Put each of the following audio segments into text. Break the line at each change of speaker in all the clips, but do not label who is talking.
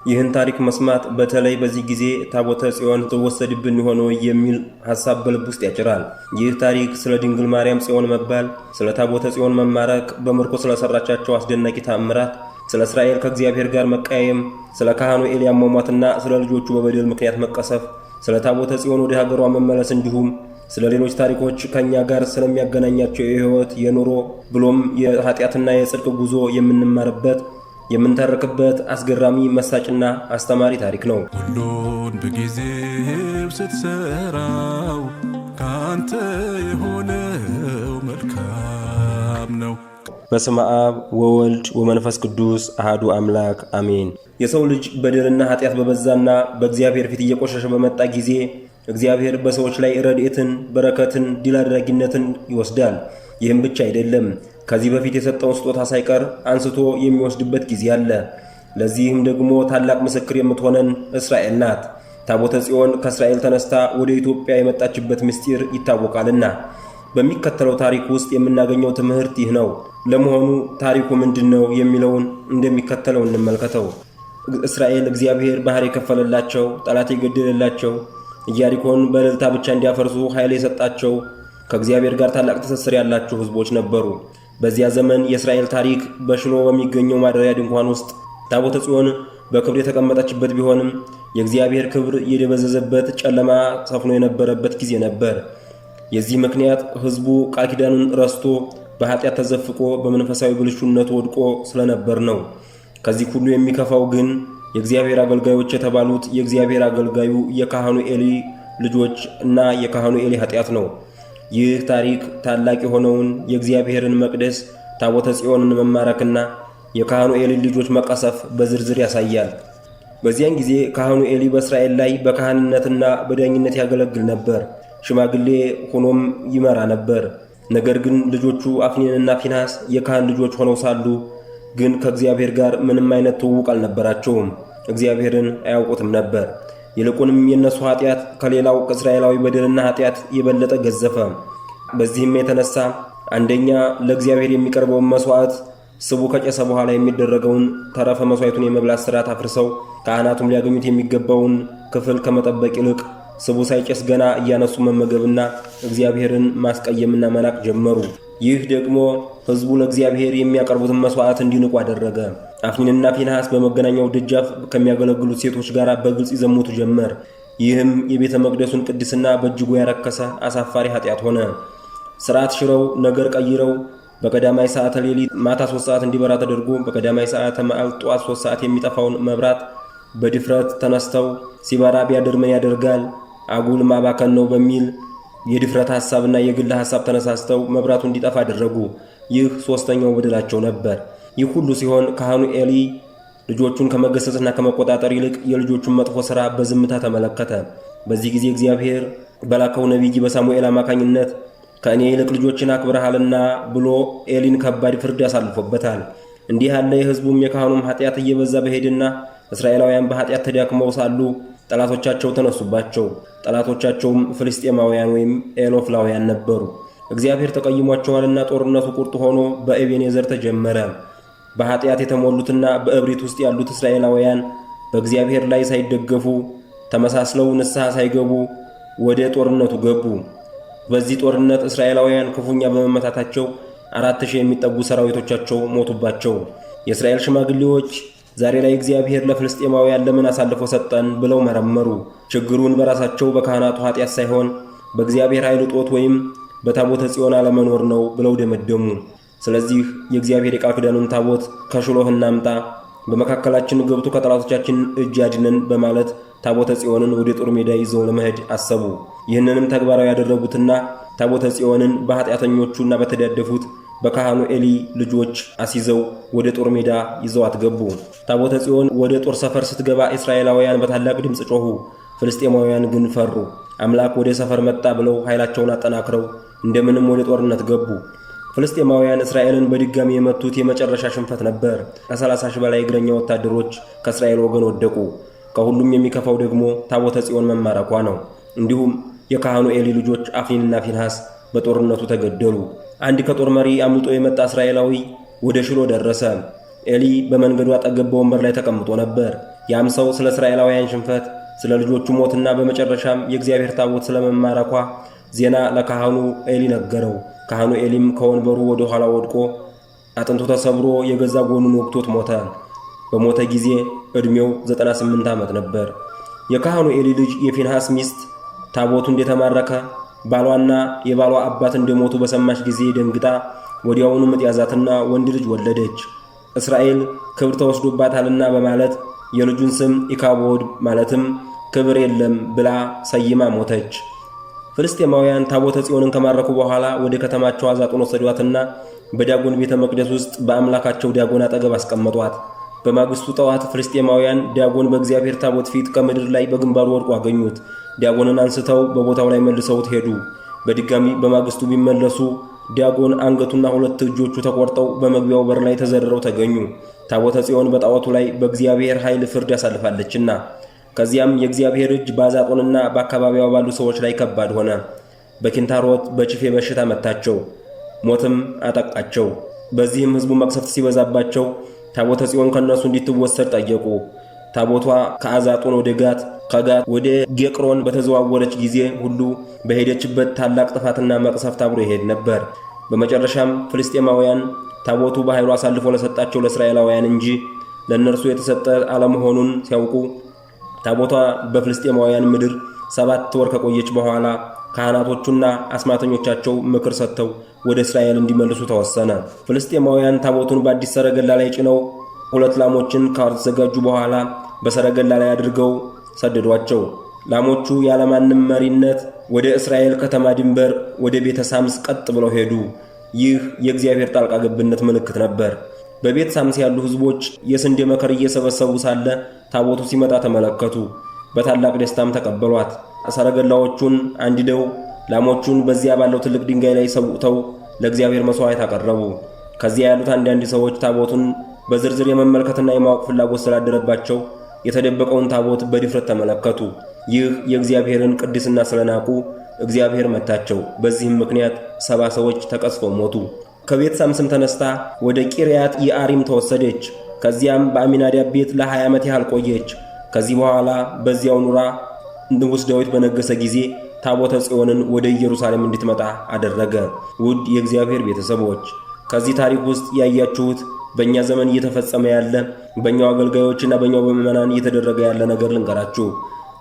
ይህን ታሪክ መስማት በተለይ በዚህ ጊዜ ታቦተ ጽዮን ተወሰድብን ሆኖ የሚል ሐሳብ በልብ ውስጥ ያጭራል። ይህ ታሪክ ስለ ድንግል ማርያም ጽዮን መባል፣ ስለ ታቦተ ጽዮን መማረክ፣ በምርኮ ስለሰራቻቸው አስደናቂ ተአምራት፣ ስለ እስራኤል ከእግዚአብሔር ጋር መቃየም፣ ስለ ካህኑ ኤሊ አሟሟትና ስለ ልጆቹ በበደል ምክንያት መቀሰፍ፣ ስለ ታቦተ ጽዮን ወደ ሀገሯ መመለስ እንዲሁም ስለ ሌሎች ታሪኮች ከኛ ጋር ስለሚያገናኛቸው የሕይወት የኑሮ ብሎም የኃጢአትና የጽድቅ ጉዞ የምንማርበት የምንተርክበት አስገራሚ መሳጭና አስተማሪ ታሪክ ነው።
ሁሉን በጊዜው ስትሰራው ካንተ የሆነው መልካም ነው።
በስመ አብ ወወልድ ወመንፈስ ቅዱስ አሃዱ አምላክ አሜን። የሰው ልጅ በደልና ኃጢአት በበዛና በእግዚአብሔር ፊት እየቆሸሸ በመጣ ጊዜ እግዚአብሔር በሰዎች ላይ ረድኤትን፣ በረከትን፣ ድል አድራጊነትን ይወስዳል። ይህም ብቻ አይደለም፣ ከዚህ በፊት የሰጠውን ስጦታ ሳይቀር አንስቶ የሚወስድበት ጊዜ አለ። ለዚህም ደግሞ ታላቅ ምስክር የምትሆነን እስራኤል ናት። ታቦተ ጽዮን ከእስራኤል ተነስታ ወደ ኢትዮጵያ የመጣችበት ምስጢር ይታወቃልና በሚከተለው ታሪክ ውስጥ የምናገኘው ትምህርት ይህ ነው። ለመሆኑ ታሪኩ ምንድነው የሚለውን እንደሚከተለው እንመልከተው። እስራኤል እግዚአብሔር ባህር የከፈለላቸው፣ ጠላት የገደለላቸው፣ ኢያሪኮን በእልልታ ብቻ እንዲያፈርሱ ኃይል የሰጣቸው ከእግዚአብሔር ጋር ታላቅ ትስስር ያላቸው ሕዝቦች ነበሩ። በዚያ ዘመን የእስራኤል ታሪክ በሽሎ በሚገኘው ማደሪያ ድንኳን ውስጥ ታቦተ ጽዮን በክብር የተቀመጠችበት ቢሆንም የእግዚአብሔር ክብር የደበዘዘበት ጨለማ ሰፍኖ የነበረበት ጊዜ ነበር። የዚህ ምክንያት ሕዝቡ ቃል ኪዳኑን ረስቶ በኃጢአት ተዘፍቆ በመንፈሳዊ ብልሹነቱ ወድቆ ስለነበር ነው። ከዚህ ሁሉ የሚከፋው ግን የእግዚአብሔር አገልጋዮች የተባሉት የእግዚአብሔር አገልጋዩ የካህኑ ኤሊ ልጆች እና የካህኑ ኤሊ ኃጢአት ነው። ይህ ታሪክ ታላቅ የሆነውን የእግዚአብሔርን መቅደስ ታቦተ ጽዮንን መማረክና የካህኑ ኤሊ ልጆች መቀሰፍ በዝርዝር ያሳያል። በዚያን ጊዜ ካህኑ ኤሊ በእስራኤል ላይ በካህንነትና በዳኝነት ያገለግል ነበር። ሽማግሌ ሆኖም ይመራ ነበር። ነገር ግን ልጆቹ አፍኒንና ፊንሐስ የካህን ልጆች ሆነው ሳሉ ግን ከእግዚአብሔር ጋር ምንም አይነት ትውውቅ አልነበራቸውም። እግዚአብሔርን አያውቁትም ነበር። ይልቁንም የነሱ ኃጢአት ከሌላው ከእስራኤላዊ በደልና ኃጢአት የበለጠ ገዘፈ። በዚህም የተነሳ አንደኛ ለእግዚአብሔር የሚቀርበውን መስዋዕት ስቡ ከጨሰ በኋላ የሚደረገውን ተረፈ መስዋዕቱን የመብላት ሥርዓት አፍርሰው ካህናቱም ሊያገኙት የሚገባውን ክፍል ከመጠበቅ ይልቅ ስቡ ሳይጨስ ገና እያነሱ መመገብና እግዚአብሔርን ማስቀየምና መናቅ ጀመሩ። ይህ ደግሞ ሕዝቡ ለእግዚአብሔር የሚያቀርቡትን መስዋዕት እንዲንቁ አደረገ። አፍኒንና ፊንሐስ በመገናኛው ደጃፍ ከሚያገለግሉት ሴቶች ጋር በግልጽ ይዘሙቱ ጀመር። ይህም የቤተ መቅደሱን ቅድስና በእጅጉ ያረከሰ አሳፋሪ ኃጢአት ሆነ። ሥርዓት ሽረው ነገር ቀይረው በቀዳማይ ሰዓተ ሌሊት ማታ 3 ሰዓት እንዲበራ ተደርጎ በቀዳማይ ሰዓተ መዓልት ጠዋት 3 ሰዓት የሚጠፋውን መብራት በድፍረት ተነስተው ሲበራ ቢያድር ምን ያደርጋል አጉል ማባከን ነው በሚል የድፍረት ሐሳብና የግል ሐሳብ ተነሳስተው መብራቱ እንዲጠፋ አደረጉ። ይህ ሦስተኛው በደላቸው ነበር። ይህ ሁሉ ሲሆን ካህኑ ኤሊ ልጆቹን ከመገሰጽና ከመቆጣጠር ይልቅ የልጆቹን መጥፎ ሥራ በዝምታ ተመለከተ። በዚህ ጊዜ እግዚአብሔር በላከው ነቢይ በሳሙኤል አማካኝነት ከእኔ ይልቅ ልጆችን አክብረሃልና ብሎ ኤሊን ከባድ ፍርድ ያሳልፎበታል። እንዲህ ያለ የሕዝቡም የካህኑም ኃጢአት እየበዛ በሄድና እስራኤላውያን በኃጢአት ተዳክመው ሳሉ ጠላቶቻቸው ተነሱባቸው። ጠላቶቻቸውም ፍልስጤማውያን ወይም ኤሎፍላውያን ነበሩ። እግዚአብሔር ተቀይሟቸዋልና ጦርነቱ ቁርጥ ሆኖ በኤቤኔዘር ተጀመረ። በኃጢአት የተሞሉትና በእብሪት ውስጥ ያሉት እስራኤላውያን በእግዚአብሔር ላይ ሳይደገፉ ተመሳስለው ንስሐ ሳይገቡ ወደ ጦርነቱ ገቡ። በዚህ ጦርነት እስራኤላውያን ክፉኛ በመመታታቸው 4000 የሚጠጉ ሰራዊቶቻቸው ሞቱባቸው። የእስራኤል ሽማግሌዎች ዛሬ ላይ እግዚአብሔር ለፍልስጤማውያን ለምን አሳልፎ ሰጠን ብለው መረመሩ። ችግሩን በራሳቸው በካህናቱ ኃጢአት ሳይሆን በእግዚአብሔር ኃይል እጦት ወይም በታቦተ ጽዮን አለመኖር ነው ብለው ደመደሙ። ስለዚህ የእግዚአብሔር የቃል ኪዳኑን ታቦት ከሽሎህ እናምጣ፣ በመካከላችን ገብቶ ከጠላቶቻችን እጅ ያድነን በማለት ታቦተ ጽዮንን ወደ ጦር ሜዳ ይዘው ለመሄድ አሰቡ። ይህንንም ተግባራዊ ያደረጉትና ታቦተ ጽዮንን በኃጢአተኞቹና በተዳደፉት በካህኑ ኤሊ ልጆች አስይዘው ወደ ጦር ሜዳ ይዘው አትገቡ። ታቦተ ጽዮን ወደ ጦር ሰፈር ስትገባ እስራኤላውያን በታላቅ ድምፅ ጮኹ። ፍልስጤማውያን ግን ፈሩ። አምላክ ወደ ሰፈር መጣ ብለው ኃይላቸውን አጠናክረው እንደምንም ወደ ጦርነት ገቡ። ፍልስጤማውያን እስራኤልን በድጋሚ የመቱት የመጨረሻ ሽንፈት ነበር። ከ30,000 በላይ እግረኛ ወታደሮች ከእስራኤል ወገን ወደቁ። ከሁሉም የሚከፋው ደግሞ ታቦተ ጽዮን መማረኳ ነው። እንዲሁም የካህኑ ኤሊ ልጆች አፍኒንና ፊንሐስ በጦርነቱ ተገደሉ። አንድ ከጦር መሪ አምልጦ የመጣ እስራኤላዊ ወደ ሽሎ ደረሰ። ኤሊ በመንገዱ አጠገብ በወንበር ላይ ተቀምጦ ነበር። ያም ሰው ስለ እስራኤላውያን ሽንፈት፣ ስለ ልጆቹ ሞትና በመጨረሻም የእግዚአብሔር ታቦት ስለመማረኳ ዜና ለካህኑ ኤሊ ነገረው። ካህኑ ኤሊም ከወንበሩ ወደ ኋላ ወድቆ አጥንቱ ተሰብሮ የገዛ ጎኑን ወግቶት ሞተ። በሞተ ጊዜ ዕድሜው 98 ዓመት ነበር። የካህኑ ኤሊ ልጅ የፊንሐስ ሚስት ታቦቱ እንደተማረከ ባሏና የባሏ አባት እንደሞቱ በሰማች ጊዜ ደንግጣ ወዲያውኑ ምጥ ያዛትና ወንድ ልጅ ወለደች። እስራኤል ክብር ተወስዶባታልና በማለት የልጁን ስም ኢካቦድ ማለትም ክብር የለም ብላ ሰይማ ሞተች። ፍልስጤማውያን ታቦተ ጽዮንን ከማረኩ በኋላ ወደ ከተማቸው አዛጦን ወሰዷትና በዳጎን ቤተ መቅደስ ውስጥ በአምላካቸው ዳጎን አጠገብ አስቀመጧት። በማግስቱ ጠዋት ፍልስጤማውያን ዳጎን በእግዚአብሔር ታቦት ፊት ከምድር ላይ በግንባሩ ወድቆ አገኙት። ዳጎንን አንስተው በቦታው ላይ መልሰውት ሄዱ። በድጋሚ በማግስቱ ቢመለሱ ዳጎን አንገቱና 2 እጆቹ ተቆርጠው በመግቢያው በር ላይ ተዘርረው ተገኙ። ታቦተ ጽዮን በጣዖቱ ላይ በእግዚአብሔር ኃይል ፍርድ ያሳልፋለችና። ከዚያም የእግዚአብሔር እጅ በአዛጦንና በአካባቢዋ ባሉ ሰዎች ላይ ከባድ ሆነ። በኪንታሮት በችፌ በሽታ መታቸው፣ ሞትም አጠቃቸው። በዚህም ሕዝቡ መቅሰፍት ሲበዛባቸው ታቦተ ጽዮን ከነሱ እንድትወሰድ ጠየቁ። ታቦቷ ከአዛጦን ወደ ጋት፣ ከጋት ወደ ጌቅሮን በተዘዋወረች ጊዜ ሁሉ በሄደችበት ታላቅ ጥፋትና መቅሰፍት አብሮ ይሄድ ነበር። በመጨረሻም ፍልስጤማውያን ታቦቱ በኃይሉ አሳልፎ ለሰጣቸው ለእስራኤላውያን እንጂ ለእነርሱ የተሰጠ አለመሆኑን ሲያውቁ ታቦቷ በፍልስጤማውያን ምድር 7 ወር ከቆየች በኋላ ካህናቶቹና አስማተኞቻቸው ምክር ሰጥተው ወደ እስራኤል እንዲመልሱ ተወሰነ። ፍልስጤማውያን ታቦቱን በአዲስ ሰረገላ ላይ ጭነው 2 ላሞችን ካዘጋጁ በኋላ በሰረገላ ላይ አድርገው ሰደዷቸው። ላሞቹ ያለማንም መሪነት ወደ እስራኤል ከተማ ድንበር ወደ ቤተ ሳምስ ቀጥ ብለው ሄዱ። ይህ የእግዚአብሔር ጣልቃ ገብነት ምልክት ነበር። በቤተ ሳምስ ያሉ ሕዝቦች የስንዴ መከር እየሰበሰቡ ሳለ ታቦቱ ሲመጣ ተመለከቱ። በታላቅ ደስታም ተቀበሏት። ሰረገላዎቹን አንድደው ላሞቹን በዚያ ባለው ትልቅ ድንጋይ ላይ ሰውተው ለእግዚአብሔር መስዋዕት አቀረቡ። ከዚያ ያሉት አንዳንድ ሰዎች ታቦቱን በዝርዝር የመመልከትና የማወቅ ፍላጎት ስላደረባቸው የተደበቀውን ታቦት በድፍረት ተመለከቱ። ይህ የእግዚአብሔርን ቅድስና ስለናቁ እግዚአብሔር መታቸው። በዚህም ምክንያት 70 ሰዎች ተቀስፈው ሞቱ። ከቤት ሳምስም ተነስታ ወደ ቂርያት የአሪም ተወሰደች። ከዚያም በአሚናዳብ ቤት ለ20 ዓመት ያህል ቆየች። ከዚህ በኋላ በዚያው ኑራ ንጉሥ ዳዊት በነገሰ ጊዜ ታቦተ ጽዮንን ወደ ኢየሩሳሌም እንድትመጣ አደረገ። ውድ የእግዚአብሔር ቤተሰቦች ከዚህ ታሪክ ውስጥ ያያችሁት በእኛ ዘመን እየተፈጸመ ያለ በእኛው አገልጋዮችና በእኛው በምዕመናን እየተደረገ ያለ ነገር ልንገራችሁ።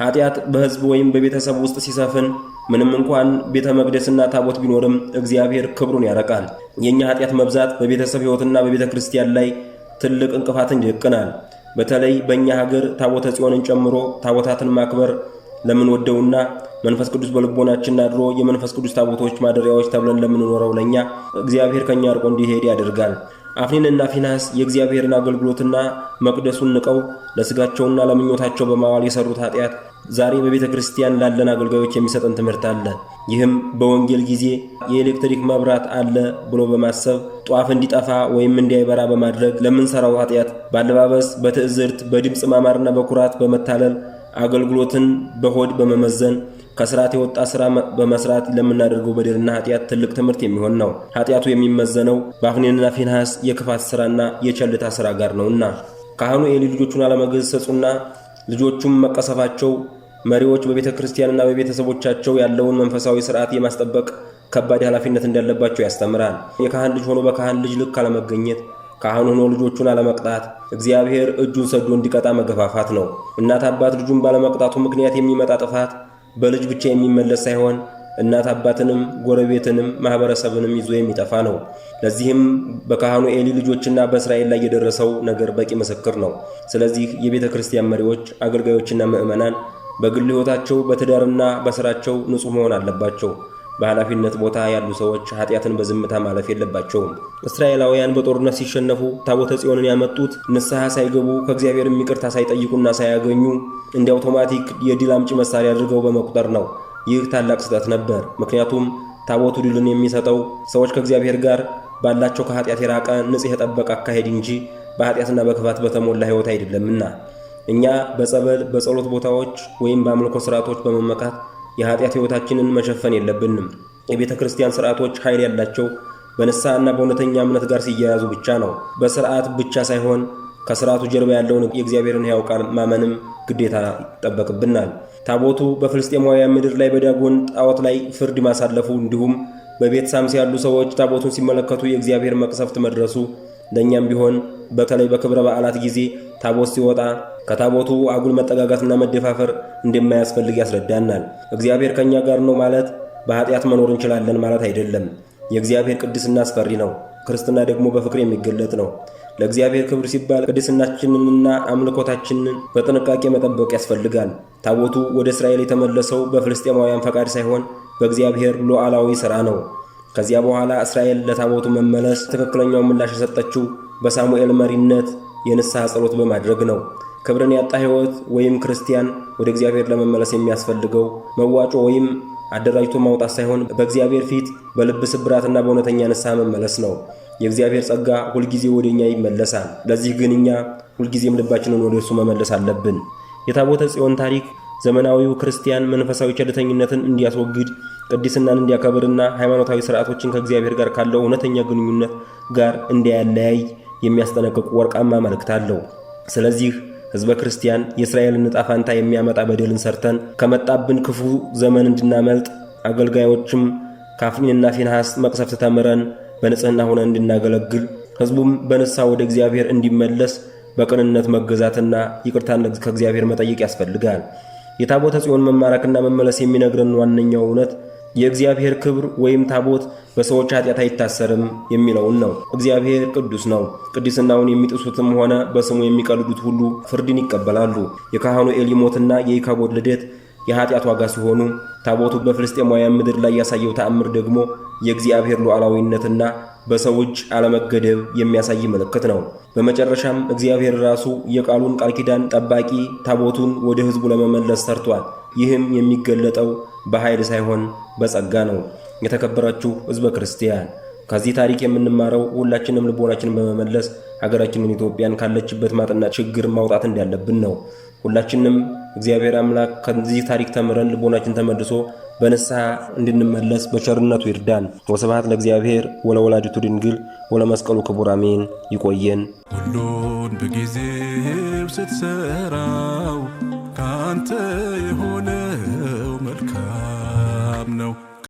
ኃጢአት በሕዝብ ወይም በቤተሰብ ውስጥ ሲሰፍን ምንም እንኳን ቤተ መቅደስና ታቦት ቢኖርም እግዚአብሔር ክብሩን ያረቃል። የእኛ ኃጢአት መብዛት በቤተሰብ ሕይወትና በቤተ ክርስቲያን ላይ ትልቅ እንቅፋትን ይደቅናል። በተለይ በእኛ ሀገር ታቦተ ጽዮንን ጨምሮ ታቦታትን ማክበር ለምንወደውና መንፈስ ቅዱስ በልቦናችን አድሮ የመንፈስ ቅዱስ ታቦቶች ማደሪያዎች ተብለን ለምንኖረው ለኛ እግዚአብሔር ከኛ አርቆ እንዲሄድ ያደርጋል። አፍኒንና ፊንሐስ የእግዚአብሔርን አገልግሎትና መቅደሱን ንቀው ለስጋቸውና ለምኞታቸው በማዋል የሰሩት ኃጢአት ዛሬ በቤተ ክርስቲያን ላለን አገልጋዮች የሚሰጠን ትምህርት አለ። ይህም በወንጌል ጊዜ የኤሌክትሪክ መብራት አለ ብሎ በማሰብ ጧፍ እንዲጠፋ ወይም እንዲያይበራ በማድረግ ለምንሰራው ኃጢአት በአለባበስ፣ በትዕዝርት፣ በድምፅ ማማርና በኩራት በመታለል አገልግሎትን በሆድ በመመዘን ከስርዓት የወጣ ስራ በመስራት ለምናደርገው በደልና ኃጢአት ትልቅ ትምህርት የሚሆን ነው። ኃጢአቱ የሚመዘነው በአፍኒንና ፊንሐስ የክፋት ስራና የቸልታ ስራ ጋር ነውና ካህኑ ኤሊ ልጆቹን አለመገሰጹና ልጆቹም መቀሰፋቸው መሪዎች በቤተ ክርስቲያንና በቤተሰቦቻቸው ያለውን መንፈሳዊ ስርዓት የማስጠበቅ ከባድ ኃላፊነት እንዳለባቸው ያስተምራል። የካህን ልጅ ሆኖ በካህን ልጅ ልክ አለመገኘት፣ ካህን ሆኖ ልጆቹን አለመቅጣት እግዚአብሔር እጁን ሰዶ እንዲቀጣ መገፋፋት ነው። እናት አባት ልጁን ባለመቅጣቱ ምክንያት የሚመጣ ጥፋት በልጅ ብቻ የሚመለስ ሳይሆን እናት አባትንም ጎረቤትንም ማህበረሰብንም ይዞ የሚጠፋ ነው። ለዚህም በካህኑ ኤሊ ልጆችና በእስራኤል ላይ የደረሰው ነገር በቂ ምስክር ነው። ስለዚህ የቤተ ክርስቲያን መሪዎች፣ አገልጋዮችና ምዕመናን በግል ሕይወታቸው በትዳርና በስራቸው ንጹሕ መሆን አለባቸው። በኃላፊነት ቦታ ያሉ ሰዎች ኃጢአትን በዝምታ ማለፍ የለባቸውም። እስራኤላውያን በጦርነት ሲሸነፉ ታቦተ ጽዮንን ያመጡት ንስሐ ሳይገቡ ከእግዚአብሔር ይቅርታ ሳይጠይቁና ሳያገኙ እንደ አውቶማቲክ የድል አምጪ መሳሪያ አድርገው በመቁጠር ነው። ይህ ታላቅ ስህተት ነበር። ምክንያቱም ታቦቱ ድልን የሚሰጠው ሰዎች ከእግዚአብሔር ጋር ባላቸው ከኃጢአት የራቀ ንጽሕ የጠበቀ አካሄድ እንጂ በኃጢአትና በክፋት በተሞላ ሕይወት አይደለምና እኛ በጸበል በጸሎት ቦታዎች ወይም በአምልኮ ስርዓቶች በመመካት የኃጢአት ሕይወታችንን መሸፈን የለብንም። የቤተ ክርስቲያን ስርዓቶች ኃይል ያላቸው በንስሐና በእውነተኛ እምነት ጋር ሲያያዙ ብቻ ነው። በስርዓት ብቻ ሳይሆን ከሥርዓቱ ጀርባ ያለውን የእግዚአብሔርን ሕያው ቃል ማመንም ግዴታ ይጠበቅብናል። ታቦቱ በፍልስጤማውያን ምድር ላይ በዳጎን ጣዖት ላይ ፍርድ ማሳለፉ እንዲሁም በቤት ሳምስ ያሉ ሰዎች ታቦቱን ሲመለከቱ የእግዚአብሔር መቅሰፍት መድረሱ ለእኛም ቢሆን በተለይ በክብረ በዓላት ጊዜ ታቦት ሲወጣ ከታቦቱ አጉል መጠጋጋትና መደፋፈር እንደማያስፈልግ ያስረዳናል። እግዚአብሔር ከእኛ ጋር ነው ማለት በኃጢአት መኖር እንችላለን ማለት አይደለም። የእግዚአብሔር ቅድስና አስፈሪ ነው። ክርስትና ደግሞ በፍቅር የሚገለጥ ነው። ለእግዚአብሔር ክብር ሲባል ቅድስናችንንና አምልኮታችንን በጥንቃቄ መጠበቅ ያስፈልጋል። ታቦቱ ወደ እስራኤል የተመለሰው በፍልስጤማውያን ፈቃድ ሳይሆን በእግዚአብሔር ሉዓላዊ ሥራ ነው። ከዚያ በኋላ እስራኤል ለታቦቱ መመለስ ትክክለኛው ምላሽ የሰጠችው በሳሙኤል መሪነት የንስሐ ጸሎት በማድረግ ነው። ክብርን ያጣ ሕይወት ወይም ክርስቲያን ወደ እግዚአብሔር ለመመለስ የሚያስፈልገው መዋጮ ወይም አደራጅቶ ማውጣት ሳይሆን በእግዚአብሔር ፊት በልብ ስብራትና በእውነተኛ ንስሐ መመለስ ነው። የእግዚአብሔር ጸጋ ሁልጊዜ ወደ እኛ ይመለሳል። ለዚህ ግን እኛ ሁልጊዜም ልባችንን ወደ እርሱ መመለስ አለብን። የታቦተ ጽዮን ታሪክ ዘመናዊው ክርስቲያን መንፈሳዊ ቸልተኝነትን እንዲያስወግድ፣ ቅድስናን እንዲያከብርና ሃይማኖታዊ ሥርዓቶችን ከእግዚአብሔር ጋር ካለው እውነተኛ ግንኙነት ጋር እንዲያለያይ የሚያስጠነቅቅ ወርቃማ መልእክት አለው። ስለዚህ ሕዝበ ክርስቲያን የእስራኤልን ዕጣ ፈንታ የሚያመጣ በደልን ሰርተን ከመጣብን ክፉ ዘመን እንድናመልጥ፣ አገልጋዮችም ከአፍኒንና ፊንሐስ መቅሰፍት ተምረን በንጽሕና ሆነን እንድናገለግል፣ ሕዝቡም በንስሐ ወደ እግዚአብሔር እንዲመለስ በቅንነት መገዛትና ይቅርታን ከእግዚአብሔር መጠየቅ ያስፈልጋል። የታቦተ ጽዮን መማረክና መመለስ የሚነግረን ዋነኛው እውነት የእግዚአብሔር ክብር ወይም ታቦት በሰዎች ኃጢአት አይታሰርም የሚለውን ነው። እግዚአብሔር ቅዱስ ነው። ቅድስናውን የሚጥሱትም ሆነ በስሙ የሚቀልዱት ሁሉ ፍርድን ይቀበላሉ። የካህኑ ኤሊ ሞትና የኢካቦድ ልደት የኃጢአት ዋጋ ሲሆኑ፣ ታቦቱ በፍልስጤማውያን ምድር ላይ ያሳየው ተአምር ደግሞ የእግዚአብሔር ሉዓላዊነትና በሰው እጅ አለመገደብ የሚያሳይ ምልክት ነው። በመጨረሻም እግዚአብሔር ራሱ የቃሉን ቃል ኪዳን ጠባቂ ታቦቱን ወደ ሕዝቡ ለመመለስ ሰርቷል። ይህም የሚገለጠው በኃይል ሳይሆን በጸጋ ነው። የተከበራችሁ ሕዝበ ክርስቲያን፣ ከዚህ ታሪክ የምንማረው ሁላችንም ልቦናችንን በመመለስ ሀገራችንን ኢትዮጵያን ካለችበት ማጥና ችግር ማውጣት እንዳለብን ነው። ሁላችንም እግዚአብሔር አምላክ ከዚህ ታሪክ ተምረን ልቦናችን ተመልሶ በንስሐ እንድንመለስ በቸርነቱ ይርዳን። ወስብሐት ለእግዚአብሔር ወለወላዲቱ ድንግል ወለመስቀሉ ክቡር አሜን። ይቆየን።
ሁሉን በጊዜው ስትሰራው ካንተ የሆነው መልካም ነው።